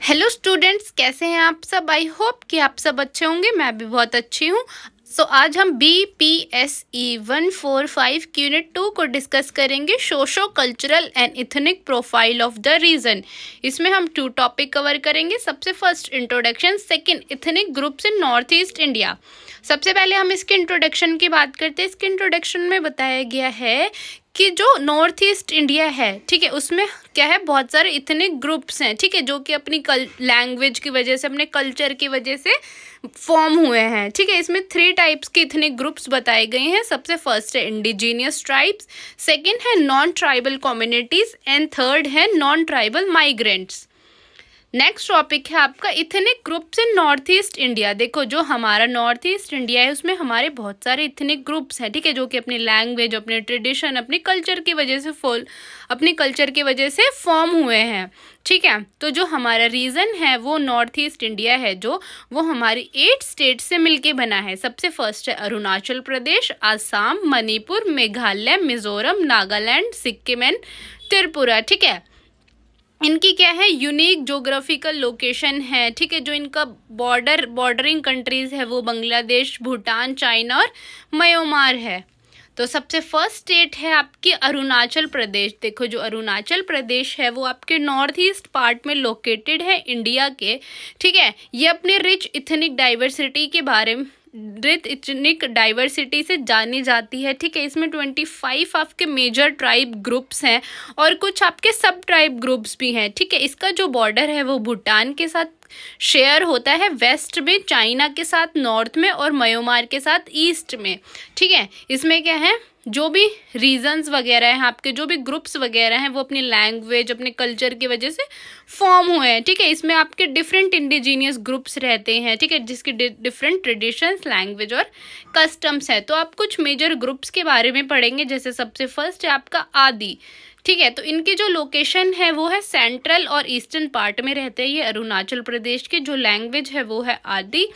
Hello students, कैसे हैं आप सब। आई होप कि आप सब अच्छे होंगे। मैं भी बहुत अच्छी हूँ। आज हम BPSE 145 यूनिट 2 को डिस्कस करेंगे, socio cultural and ethnic profile of the region. इसमें हम 2 टॉपिक कवर करेंगे। सबसे first introduction, second ethnic groups in north east India. सबसे पहले हम इसके इंट्रोडक्शन की बात करते हैं। इसके इंट्रोडक्शन में बताया गया है कि जो नॉर्थ ईस्ट इंडिया है, ठीक है, उसमें क्या है, बहुत सारे इथनिक ग्रुप्स हैं, ठीक है, जो कि अपनी लैंग्वेज की वजह से, अपने कल्चर की वजह से फॉर्म हुए हैं, ठीक है। इसमें 3 टाइप्स के इथनिक ग्रुप्स बताए गए हैं। सबसे फर्स्ट है इंडिजीनियस ट्राइब्स, सेकंड है non tribal communities and third है non tribal migrants. Next topic है आपका ethnic groups in north east India. देखो, जो हमारा नॉर्थ ईस्ट इंडिया है उसमें हमारे बहुत सारे इथनिक ग्रुप्स हैं, ठीक है, जो कि अपनी लैंग्वेज, अपने ट्रेडिशन, अपनी कल्चर की वजह से फॉर्म हुए हैं, ठीक है। तो जो हमारा रीजन है वो नॉर्थ ईस्ट इंडिया है, वो हमारी 8 स्टेट से मिलके बना है। सबसे फर्स्ट है अरुणाचल प्रदेश, आसाम, मणिपुर, मेघालय, मिजोरम, नागालैंड, सिक्किम एंड त्रिपुरा, ठीक है। इनकी क्या है, यूनिक जोग्राफिकल लोकेशन है, ठीक है। जो इनका बॉर्डरिंग कंट्रीज है वो बांग्लादेश, भूटान, चाइना और म्यांमार है। तो सबसे फर्स्ट स्टेट है आपकी अरुणाचल प्रदेश। देखो, जो अरुणाचल प्रदेश है वो आपके नॉर्थ ईस्ट पार्ट में लोकेटेड है इंडिया के, ठीक है। ये अपने रिच इथनिक डाइवर्सिटी से जानी जाती है, ठीक है। इसमें 25 आपके मेजर ट्राइब ग्रुप्स हैं और कुछ आपके सब ट्राइब ग्रुप्स भी हैं, ठीक है। इसका जो बॉर्डर है वो भूटान के साथ शेयर होता है वेस्ट में, चाइना के साथ नॉर्थ में और म्यांमार के साथ ईस्ट में, ठीक है। इसमें क्या है, जो भी रीजन्स वगैरह हैं आपके, जो भी ग्रुप्स वगैरह हैं वो अपनी लैंग्वेज, अपने कल्चर की वजह से फॉर्म हुए हैं, ठीक है। इसमें आपके डिफरेंट इंडिजीनियस ग्रुप्स रहते हैं, ठीक है, जिसकी डिफरेंट ट्रेडिशंस, लैंग्वेज और कस्टम्स है। तो आप कुछ मेजर ग्रुप्स के बारे में पढ़ेंगे। जैसे सबसे फर्स्ट है आपका आदि, ठीक है। तो इनकी जो लोकेशन है वो है सेंट्रल और ईस्टर्न पार्ट में रहते हैं ये अरुणाचल प्रदेश के। जो लैंग्वेज है वो है आदि,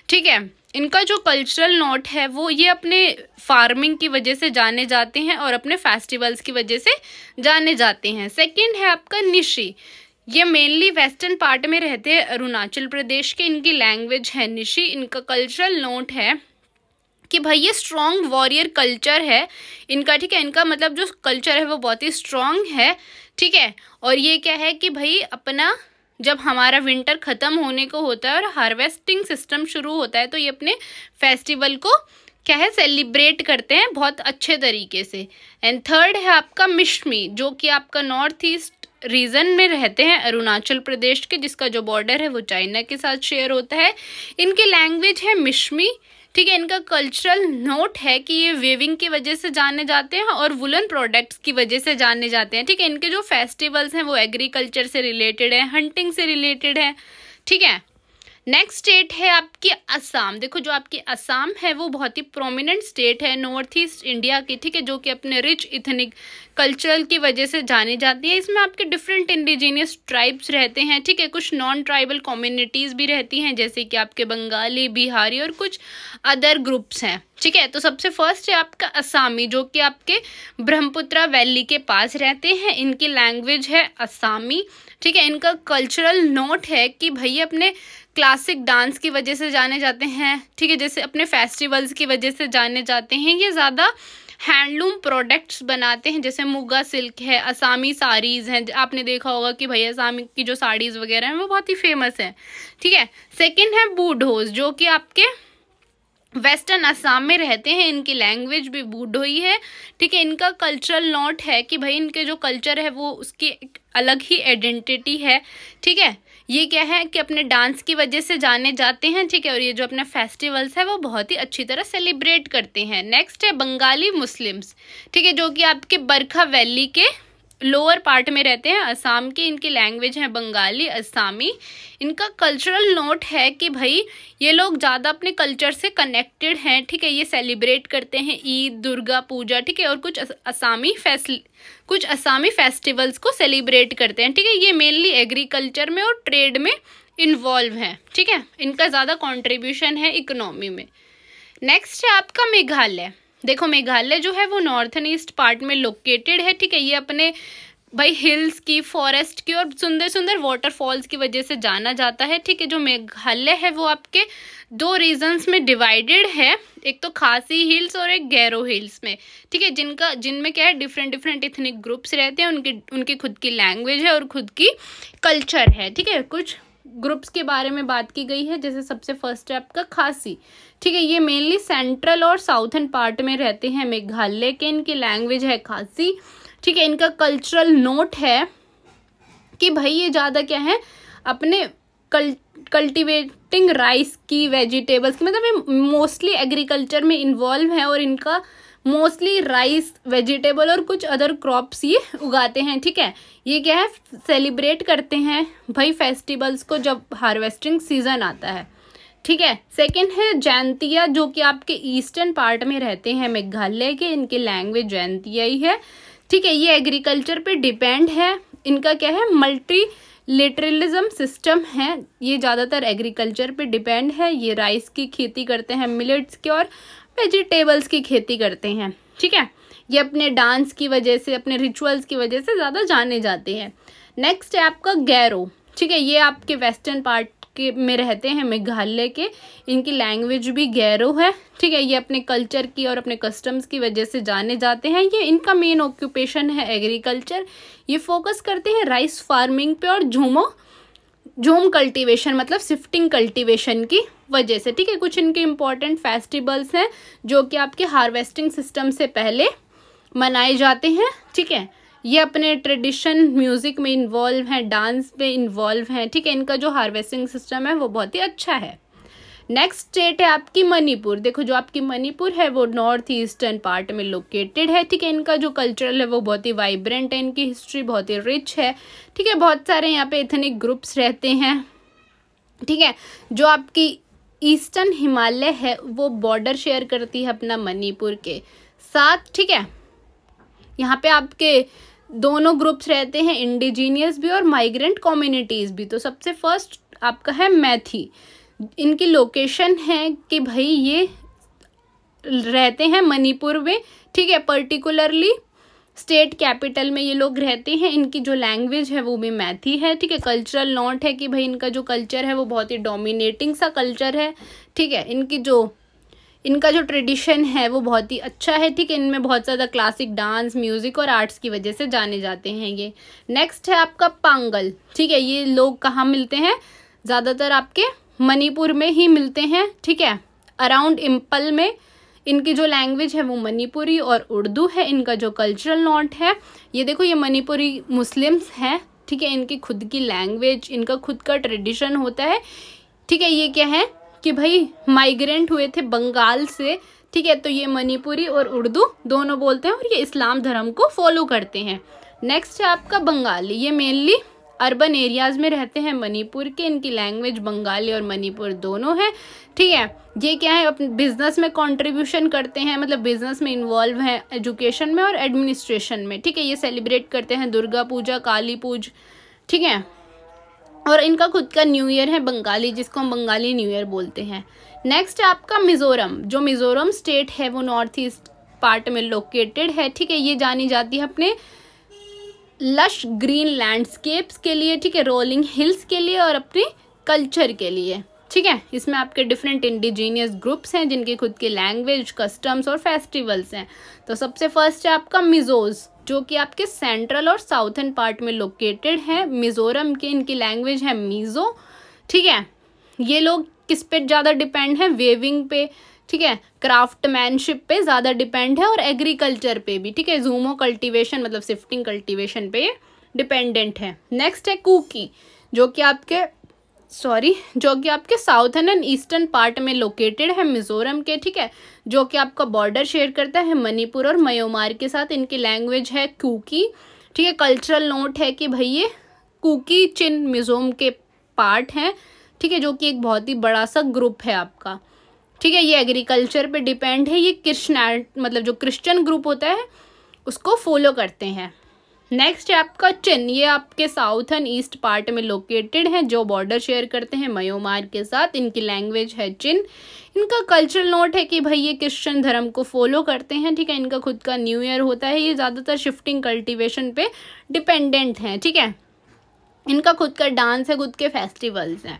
ठीक है। इनका जो कल्चरल नोट है वो ये अपने फार्मिंग की वजह से जाने जाते हैं और अपने फेस्टिवल्स की वजह से जाने जाते हैं। सेकंड है आपका निशी। ये मेनली वेस्टर्न पार्ट में रहते हैं अरुणाचल प्रदेश के। इनकी लैंग्वेज है निशी। इनका कल्चरल नोट है कि भाई ये स्ट्रॉन्ग वॉरियर कल्चर है इनका, ठीक है। इनका मतलब जो कल्चर है वो बहुत ही स्ट्रॉन्ग है, ठीक है। और ये क्या है कि भाई अपना जब हमारा विंटर ख़त्म होने को होता है और हार्वेस्टिंग सिस्टम शुरू होता है तो ये अपने फेस्टिवल को क्या है, सेलिब्रेट करते हैं बहुत अच्छे तरीके से। एंड थर्ड है आपका मिश्मी, जो कि आपका नॉर्थ ईस्ट रीजन में रहते हैं अरुणाचल प्रदेश के, जिसका जो बॉर्डर है वो चाइना के साथ शेयर होता है। इनकी लैंग्वेज है मिश्मी, ठीक है। इनका कल्चरल नोट है कि ये वेविंग की वजह से जाने जाते हैं और वुलन प्रोडक्ट्स की वजह से जाने जाते हैं, ठीक है। इनके जो फेस्टिवल्स हैं वो एग्रीकल्चर से रिलेटेड है, हंटिंग से रिलेटेड है, ठीक है। नेक्स्ट स्टेट है आपकी असम। देखो, जो आपकी असम है वो बहुत ही प्रोमिनेंट स्टेट है नॉर्थ ईस्ट इंडिया की, ठीक है, जो कि अपने रिच इथनिक कल्चरल की वजह से जानी जाती है। इसमें आपके डिफरेंट इंडिजीनियस ट्राइब्स रहते हैं, ठीक है। कुछ नॉन ट्राइबल कम्युनिटीज़ भी रहती हैं, जैसे कि आपके बंगाली, बिहारी और कुछ अदर ग्रुप्स हैं, ठीक है। तो सबसे फर्स्ट है आपका असामी, जो कि आपके ब्रह्मपुत्रा वैली के पास रहते हैं। इनकी लैंग्वेज है असामी, ठीक है। इनका कल्चरल नोट है कि भाई अपने क्लासिक डांस की वजह से जाने जाते हैं, ठीक है, जैसे अपने फेस्टिवल्स की वजह से जाने जाते हैं। ये ज़्यादा हैंडलूम प्रोडक्ट्स बनाते हैं, जैसे मुगा सिल्क है, असामी साड़ीज़ हैं। आपने देखा होगा कि भाई असामी की जो साड़ीज़ वगैरह हैं वो बहुत ही फेमस हैं, ठीक है। सेकंड है बूढ़ोज, जो कि आपके वेस्टर्न असम में रहते हैं। इनकी लैंग्वेज भी बूढ़ोई है, ठीक है। इनका कल्चरल नोट है कि भाई इनके जो कल्चर है वो उसकी एक अलग ही आइडेंटिटी है, ठीक है। ये क्या है कि अपने डांस की वजह से जाने जाते हैं, ठीक है। और ये जो अपने फेस्टिवल्स है वो बहुत ही अच्छी तरह सेलिब्रेट करते हैं। नेक्स्ट है बंगाली मुस्लिम्स, ठीक है, जो कि आपके बरखा वैली के लोअर पार्ट में रहते हैं असम के। इनकी लैंग्वेज है बंगाली असामी। इनका कल्चरल नोट है कि भाई ये लोग ज़्यादा अपने कल्चर से कनेक्टेड हैं, ठीक है। ये सेलिब्रेट करते हैं ईद, दुर्गा पूजा, ठीक है, और कुछ असामी फेस्टिवल्स को सेलिब्रेट करते हैं, ठीक है। ये मेनली एग्रीकल्चर में और ट्रेड में इन्वॉल्व हैं, ठीक है। इनका ज़्यादा कॉन्ट्रीब्यूशन है इकोनॉमी में। नेक्स्ट है आपका मेघालय। देखो, मेघालय जो है वो नॉर्थन ईस्ट पार्ट में लोकेटेड है, ठीक है। ये अपने भाई हिल्स की, फॉरेस्ट की और सुंदर सुंदर वाटरफॉल्स की वजह से जाना जाता है। ठीक है, जो मेघालय है वो आपके 2 रीजन्स में डिवाइडेड है, एक तो खासी हिल्स और एक गैरो हिल्स में। ठीक है, जिनमें क्या है, डिफरेंट डिफरेंट इथनिक ग्रुप्स रहते हैं, उनकी खुद की लैंग्वेज है और खुद की कल्चर है। ठीक है, कुछ ग्रुप्स के बारे में बात की गई है, जैसे सबसे फर्स्ट है आपका खासी। ठीक है, ये मेनली सेंट्रल और साउथर्न पार्ट में रहते हैं मेघालय के, इनकी लैंग्वेज है खासी। ठीक है, इनका कल्चरल नोट है कि भाई ये ज़्यादा क्या है, अपने कल्टिवेटिंग राइस की, वेजिटेबल्स की, मतलब ये मोस्टली एग्रीकल्चर में इन्वॉल्व है और इनका मोस्टली राइस, वेजिटेबल और कुछ अदर क्रॉप्स ये उगाते हैं। ठीक है, ये क्या है, सेलिब्रेट करते हैं भाई फेस्टिवल्स को जब हार्वेस्टिंग सीजन आता है। ठीक है, सेकंड है जैंतिया, जो कि आपके ईस्टर्न पार्ट में रहते हैं मेघालय के, इनकी लैंग्वेज जैंतिया ही है। ठीक है, ये एग्रीकल्चर पे डिपेंड है, इनका क्या है, मल्टीलेटरलिज्म सिस्टम है, ये ज़्यादातर एग्रीकल्चर पे डिपेंड है। ये राइस की खेती करते हैं, मिलेट्स की और वेजिटेबल्स की खेती करते हैं। ठीक है, ये अपने डांस की वजह से, अपने रिचुअल्स की वजह से ज़्यादा जाने जाते हैं। नेक्स्ट है आपका गैरो। ठीक है, ये आपके वेस्टर्न पार्ट के में रहते हैं मेघालय के, इनकी लैंग्वेज भी गैरो है। ठीक है, ये अपने कल्चर की और अपने कस्टम्स की वजह से जाने जाते हैं। ये इनका मेन ऑक्यूपेशन है एग्रीकल्चर, ये फोकस करते हैं राइस फार्मिंग पे और झूम कल्टीवेशन, मतलब शिफ्टिंग कल्टीवेशन की वजह से। ठीक है, कुछ इनके इम्पॉर्टेंट फेस्टिवल्स हैं जो कि आपके हार्वेस्टिंग सिस्टम से पहले मनाए जाते हैं। ठीक है, ये अपने ट्रेडिशन म्यूजिक में इन्वॉल्व हैं, डांस में इन्वॉल्व हैं। ठीक है, इनका जो हार्वेस्टिंग सिस्टम है वो बहुत ही अच्छा है। नेक्स्ट स्टेट है आपकी मणिपुर। देखो, जो आपकी मणिपुर है वो नॉर्थ ईस्टर्न पार्ट में लोकेटेड है। ठीक है, इनका जो कल्चरल है वो बहुत ही वाइब्रेंट है, इनकी हिस्ट्री बहुत ही रिच है। ठीक है, बहुत सारे यहाँ पे एथनिक ग्रुप्स रहते हैं। ठीक है, जो आपकी ईस्टर्न हिमालय है वो बॉर्डर शेयर करती है अपना मणिपुर के साथ। ठीक है, यहाँ पे आपके दोनों ग्रुप्स रहते हैं, इंडिजीनियस भी और माइग्रेंट कम्युनिटीज़ भी। तो सबसे फर्स्ट आपका है मैथी, इनकी लोकेशन है कि भाई ये रहते हैं मणिपुर में। ठीक है, पर्टिकुलरली स्टेट कैपिटल में ये लोग रहते हैं, इनकी जो लैंग्वेज है वो भी मैथी है। ठीक है, कल्चरल नोट है कि भाई इनका जो कल्चर है वो बहुत ही डोमिनेटिंग सा कल्चर है। ठीक है, इनका जो ट्रेडिशन है वो बहुत ही अच्छा है। ठीक है, इनमें बहुत ज़्यादा क्लासिक डांस, म्यूज़िक और आर्ट्स की वजह से जाने जाते हैं ये। नेक्स्ट है आपका पांगल। ठीक है, ये लोग कहाँ मिलते हैं, ज़्यादातर आपके मणिपुर में ही मिलते हैं। ठीक है, अराउंड इम्पल में। इनकी जो लैंग्वेज है वो मणिपुरी और उर्दू है। इनका जो कल्चरल नोट है, ये देखो, ये मणिपुरी मुस्लिम्स हैं। ठीक है, इनकी खुद की लैंग्वेज, इनका खुद का ट्रेडिशन होता है। ठीक है, ये क्या है कि भाई माइग्रेंट हुए थे बंगाल से। ठीक है, तो ये मणिपुरी और उर्दू दोनों बोलते हैं और ये इस्लाम धर्म को फॉलो करते हैं। नेक्स्ट है आपका बंगाली, ये मेनली अर्बन एरियाज़ में रहते हैं मणिपुर के, इनकी लैंग्वेज बंगाली और मणिपुर दोनों है। ठीक है, ये क्या है, अपने बिजनेस में कंट्रीब्यूशन करते हैं, मतलब बिजनेस में इन्वॉल्व हैं, एजुकेशन में और एडमिनिस्ट्रेशन में। ठीक है, ये सेलिब्रेट करते हैं दुर्गा पूजा, काली पूज। ठीक है, और इनका खुद का न्यू ईयर है बंगाली, जिसको हम बंगाली न्यू ईयर बोलते हैं। नेक्स्ट है आपका मिज़ोरम। जो मिज़ोरम स्टेट है वो नॉर्थ ईस्ट पार्ट में लोकेटेड है। ठीक है, ये जानी जाती है अपने लश ग्रीन लैंडस्केप्स के लिए। ठीक है, रोलिंग हिल्स के लिए और अपने कल्चर के लिए। ठीक है, इसमें आपके डिफरेंट इंडिजीनियस ग्रुप्स हैं जिनकी खुद की लैंग्वेज, कस्टम्स और फेस्टिवल्स हैं। तो सबसे फर्स्ट है आपका मिज़ोज़, जो कि आपके सेंट्रल और साउथर्न पार्ट में लोकेटेड है। मिज़ोरम के, इनकी लैंग्वेज है मीज़ो। ठीक है, ये लोग किस पे ज़्यादा डिपेंड है, वेविंग पे। ठीक है, क्राफ्टमैनशिप पे ज़्यादा डिपेंड है और एग्रीकल्चर पे भी। ठीक है, जूमो कल्टीवेशन मतलब शिफ्टिंग कल्टीवेशन पे डिपेंडेंट है। नेक्स्ट है कुकी, जो कि आपके साउथर्न एंड ईस्टर्न पार्ट में लोकेटेड है मिज़ोरम के। ठीक है, जो कि आपका बॉर्डर शेयर करता है मणिपुर और म्यांमार के साथ। इनकी लैंग्वेज है कुकी। ठीक है, कल्चरल नोट है कि भाई ये कुकी चिन मिज़ोम के पार्ट हैं। ठीक है, जो कि एक बहुत ही बड़ा सा ग्रुप है आपका। ठीक है, ये एग्रीकल्चर पे डिपेंड है, ये मतलब जो क्रिश्चियन ग्रुप होता है उसको फॉलो करते हैं। नेक्स्ट है आपका चिन, ये आपके साउथर्न ईस्ट पार्ट में लोकेटेड है, जो बॉर्डर शेयर करते हैं म्यांमार के साथ। इनकी लैंग्वेज है चिन। इनका कल्चरल नोट है कि भाई ये क्रिश्चियन धर्म को फॉलो करते हैं, ठीक है। इनका खुद का न्यू ईयर होता है। ये ज़्यादातर शिफ्टिंग कल्टीवेशन पे डिपेंडेंट हैं, ठीक है। इनका खुद का डांस है, खुद के फेस्टिवल्स हैं।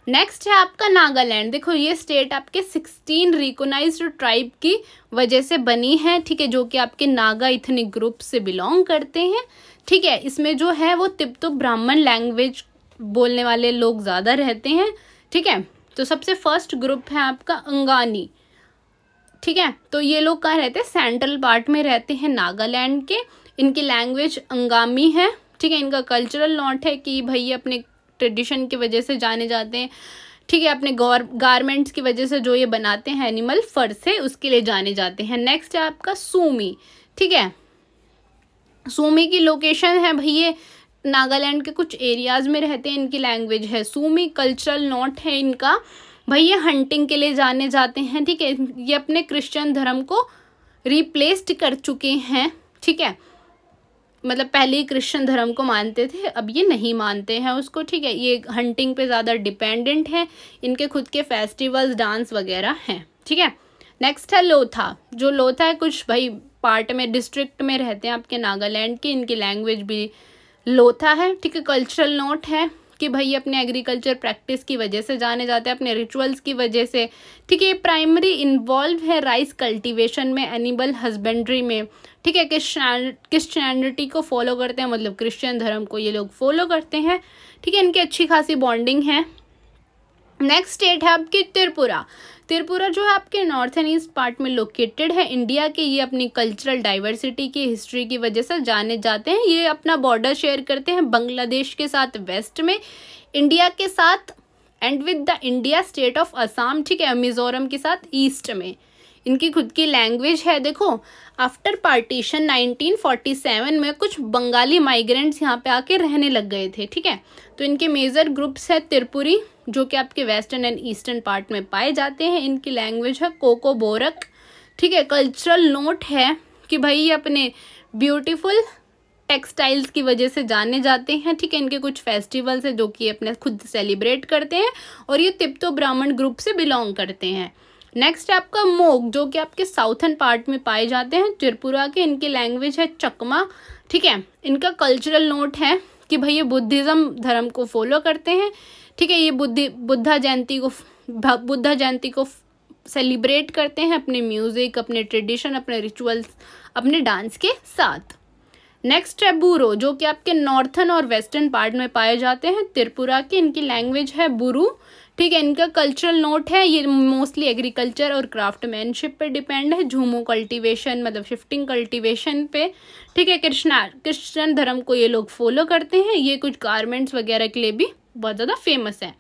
नेक्स्ट है आपका नागालैंड। देखो ये स्टेट आपके 16 रिकोगनाइज्ड ट्राइब की वजह से बनी है, ठीक है, जो कि आपके नागा इथनिक ग्रुप से बिलोंग करते हैं, ठीक है। इसमें जो है वो तिब्बतो ब्राह्मण लैंग्वेज बोलने वाले लोग ज़्यादा रहते हैं, ठीक है। तो सबसे फर्स्ट ग्रुप है आपका अंगानी, ठीक है। तो ये लोग कहाँ रहते हैं, सेंट्रल पार्ट में रहते हैं नागालैंड के। इनकी लैंग्वेज अंगामी है, ठीक है। इनका कल्चरल नोट है कि भाई अपने ट्रेडिशन की वजह से जाने जाते हैं, ठीक है। अपने गारमेंट्स की वजह से जो ये बनाते हैं एनिमल फर से, उसके लिए जाने जाते हैं। नेक्स्ट है आपका सूमी, ठीक है। सूमी की लोकेशन है भाई ये नागालैंड के कुछ एरियाज में रहते हैं। इनकी लैंग्वेज है सूमी। कल्चरल नोट है इनका भाई ये हंटिंग के लिए जाने जाते हैं, ठीक है। ये अपने क्रिश्चियन धर्म को रिप्लेस्ड कर चुके हैं, ठीक है। मतलब पहले ही क्रिश्चियन धर्म को मानते थे, अब ये नहीं मानते हैं उसको, ठीक है। ये हंटिंग पे ज़्यादा डिपेंडेंट है। इनके खुद के फेस्टिवल्स, डांस वगैरह हैं, ठीक है। नेक्स्ट है लोथा। जो लोथा है कुछ भाई पार्ट में डिस्ट्रिक्ट में रहते हैं आपके नागालैंड के। इनकी लैंग्वेज भी लोथा है, ठीक है। कल्चरल नोट है कि भाई अपने एग्रीकल्चर प्रैक्टिस की वजह से जाने जाते हैं, अपने रिचुअल्स की वजह से, ठीक है। ये प्राइमरी इन्वॉल्व है राइस कल्टीवेशन में, एनिमल हस्बेंड्री में, ठीक है। क्रिश्चियनिटी को फॉलो करते हैं, मतलब क्रिश्चियन धर्म को ये लोग फॉलो करते हैं, ठीक है। इनकी अच्छी खासी बॉन्डिंग है। नेक्स्ट स्टेट है आपकी त्रिपुरा। त्रिपुरा जो है आपके नॉर्थन ईस्ट पार्ट में लोकेटेड है इंडिया के। ये अपनी कल्चरल डाइवर्सिटी की हिस्ट्री की वजह से जाने जाते हैं। ये अपना बॉर्डर शेयर करते हैं बांग्लादेश के साथ वेस्ट में, इंडिया के साथ and with the India state of Assam, ठीक है, मिजोरम के साथ ईस्ट में। इनकी खुद की लैंग्वेज है। देखो आफ्टर पार्टीशन 1947 में कुछ बंगाली माइग्रेंट्स यहाँ पे आके रहने लग गए थे, ठीक है। तो इनके मेजर ग्रुप्स है त्रिपुरी, जो कि आपके वेस्टर्न एंड ईस्टर्न पार्ट में पाए जाते हैं। इनकी लैंग्वेज है कोको बोरक, ठीक है। कल्चरल नोट है कि भाई ये अपने ब्यूटीफुल टेक्सटाइल्स की वजह से जाने जाते हैं, ठीक है। इनके कुछ फेस्टिवल्स है जो कि अपने खुद सेलिब्रेट करते हैं, और ये तिब्बतो ब्राह्मण ग्रुप से बिलोंग करते हैं। नेक्स्ट है आपका मोग, जो कि आपके साउथर्न पार्ट में पाए जाते हैं त्रिपुरा के। इनकी लैंग्वेज है चकमा, ठीक है। इनका कल्चरल नोट है कि भाई ये बुद्धिज़्म धर्म को फॉलो करते हैं, ठीक है। ये बुद्धा जयंती को सेलिब्रेट करते हैं अपने म्यूज़िक, अपने ट्रेडिशन, अपने रिचुअल्स, अपने डांस के साथ। नेक्स्ट है बुरो, जो कि आपके नॉर्थर्न और वेस्टर्न पार्ट में पाए जाते हैं त्रिपुरा के। इनकी लैंग्वेज है बुरु, ठीक है। इनका कल्चरल नोट है ये मोस्टली एग्रीकल्चर और क्राफ्टमैनशिप पे डिपेंड है। झूमो कल्टीवेशन मतलब शिफ्टिंग कल्टीवेशन पे, ठीक है। क्रिश्चियन धर्म को ये लोग फॉलो करते हैं। ये कुछ गारमेंट्स वगैरह के लिए भी बहुत ज़्यादा फेमस है।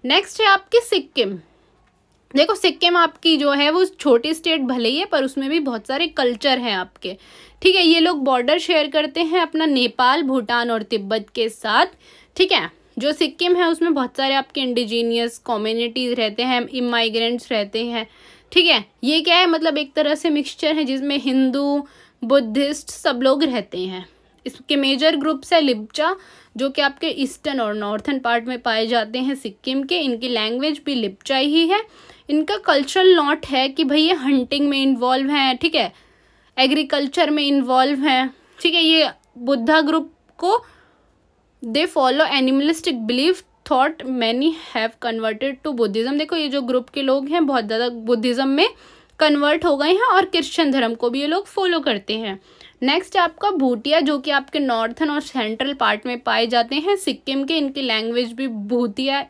नेक्स्ट है आपकी सिक्किम। देखो सिक्किम आपकी जो है वो छोटी स्टेट भले ही है, पर उसमें भी बहुत सारे कल्चर हैं आपके, ठीक है। ये लोग बॉर्डर शेयर करते हैं अपना नेपाल, भूटान और तिब्बत के साथ, ठीक है। जो सिक्किम है उसमें बहुत सारे आपके इंडिजीनियस कम्युनिटीज़ रहते हैं, इमाइग्रेंट्स रहते हैं, ठीक है। ये क्या है, मतलब एक तरह से मिक्सचर है जिसमें हिंदू, बुद्धिस्ट सब लोग रहते हैं। इसके मेजर ग्रुप्स है लिप्चा, जो कि आपके ईस्टर्न और नॉर्थर्न पार्ट में पाए जाते हैं सिक्किम के। इनकी लैंग्वेज भी लिप्चा ही है। इनका कल्चरल नोट है कि भाई ये हंटिंग में इन्वॉल्व हैं, ठीक है, एग्रीकल्चर में इन्वॉल्व हैं, ठीक है। ये बुद्धा ग्रुप को they follow animalistic belief thought many have converted to Buddhism. देखो ये जो ग्रुप के लोग हैं बहुत ज़्यादा बुद्धिज़्म में कन्वर्ट हो गए हैं, और क्रिश्चियन धर्म को भी ये लोग फॉलो करते हैं। नेक्स्ट है आपका भूटिया, जो कि आपके नॉर्थर्न और सेंट्रल पार्ट में पाए जाते हैं सिक्किम के। इनकी लैंग्वेज भी भूटिया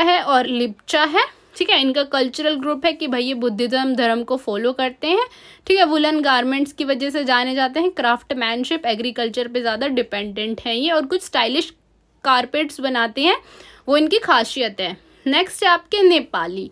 है और लिप्चा है, ठीक है। इनका कल्चरल ग्रुप है कि भाई ये बुद्धिज़्म धर्म को फॉलो करते हैं, ठीक है। वुलन गारमेंट्स की वजह से जाने जाते हैं। क्राफ्टमैनशिप, एग्रीकल्चर पे ज़्यादा डिपेंडेंट हैं ये, और कुछ स्टाइलिश कारपेट्स बनाते हैं, वो इनकी खासियत है। नेक्स्ट है आपके नेपाली,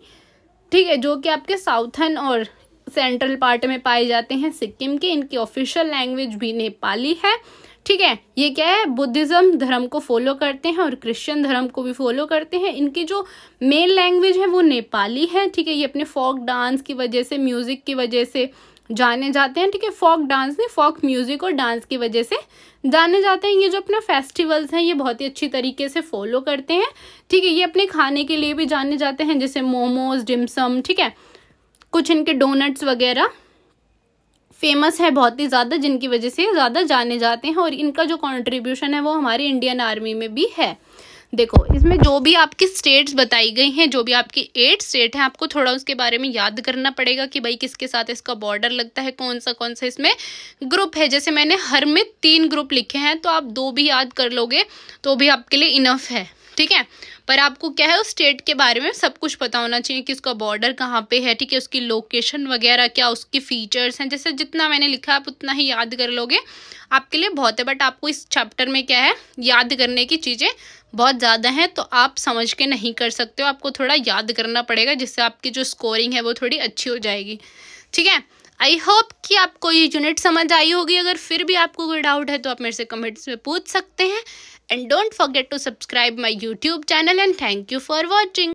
ठीक है, जो कि आपके साउथर्न और सेंट्रल पार्ट में पाए जाते हैं सिक्किम के। इनकी ऑफिशियल लैंग्वेज भी नेपाली है, ठीक है। ये क्या है, बुद्धिज़्म धर्म को फॉलो करते हैं और क्रिश्चियन धर्म को भी फॉलो करते हैं। इनकी जो मेन लैंग्वेज है वो नेपाली है, ठीक है। ये अपने फोक डांस की वजह से, म्यूज़िक की वजह से, जाने जाते हैं, ठीक है। फोक डांस नहीं, फोक म्यूजिक और डांस की वजह से जाने जाते हैं। ये जो अपना फेस्टिवल्स हैं ये बहुत ही अच्छी तरीके से फॉलो करते हैं, ठीक है। ये अपने खाने के लिए भी जाने जाते हैं, जैसे मोमोज, डिमसम, ठीक है। कुछ इनके डोनट्स वगैरह फेमस है बहुत ही ज़्यादा, जिनकी वजह से ज़्यादा जाने जाते हैं। और इनका जो कंट्रीब्यूशन है वो हमारी इंडियन आर्मी में भी है। देखो इसमें जो भी आपकी स्टेट्स बताई गई हैं, जो भी आपकी 8 स्टेट हैं, आपको थोड़ा उसके बारे में याद करना पड़ेगा कि भाई किसके साथ इसका बॉर्डर लगता है, कौन सा इसमें ग्रुप है। जैसे मैंने हर में 3 ग्रुप लिखे हैं, तो आप 2 भी याद कर लोगे तो भी आपके लिए इनफ है, ठीक है। पर आपको क्या है, उस स्टेट के बारे में सब कुछ पता होना चाहिए कि उसका बॉर्डर कहाँ पे है, ठीक है। उसकी लोकेशन वगैरह क्या, उसकी फीचर्स हैं। जैसे जितना मैंने लिखा आप उतना ही याद कर लोगे, आपके लिए बहुत है। बट आपको इस चैप्टर में क्या है, याद करने की चीज़ें बहुत ज़्यादा हैं, तो आप समझ के नहीं कर सकते हो, आपको थोड़ा याद करना पड़ेगा, जिससे आपकी जो स्कोरिंग है वो थोड़ी अच्छी हो जाएगी, ठीक है। आई होप कि आपको ये यूनिट समझ आई होगी। अगर फिर भी आपको कोई डाउट है तो आप मेरे से कमेंट्स में पूछ सकते हैं। And don't forget to subscribe my YouTube channel and thank you for watching.